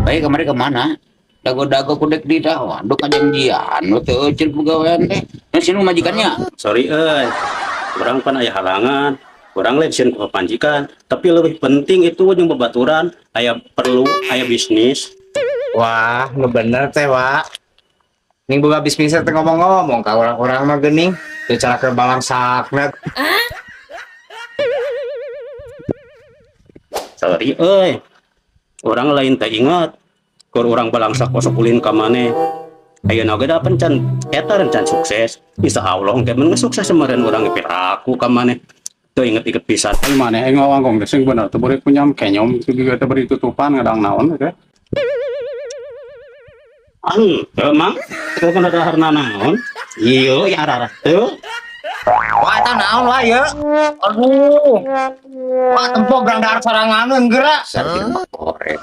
Baik kemarin kemana? Dago-dago kudek di dawan, dok janjian, lo tuh cil pegawaian teh. Nasi nu majikannya. Sorry, orang pan aya halangan. Orang lain sieun ku panjikan, tapi lebih penting itu jeung babaturan, aya perlu aya bisnis. Wah, nu bener teh, Wak. Ning boga bisnis teh ngomong-ngomong ka orang-orang mah geuning, teu cara keur balangsakna. Sorry, orang lain teh ingat. Kur orang balangsak kosok ulin ka maneh. Ayeuna ge da pencan eta rencan sukses. Insyaallah engke men sukses meureun urang piraku ka maneh. Teu inget-inget pisan. Mana yang ngawangkong desing bener tuh beri punya kenyom itu juga tuh beri tutupan ngadang naon oke. Emang teu kana daharna naon? Ieu ya arah teu. Wah, eta naon wah ieu? Aduh. Wah, tempok gang dahar soranganeun geura. Sarjana korek.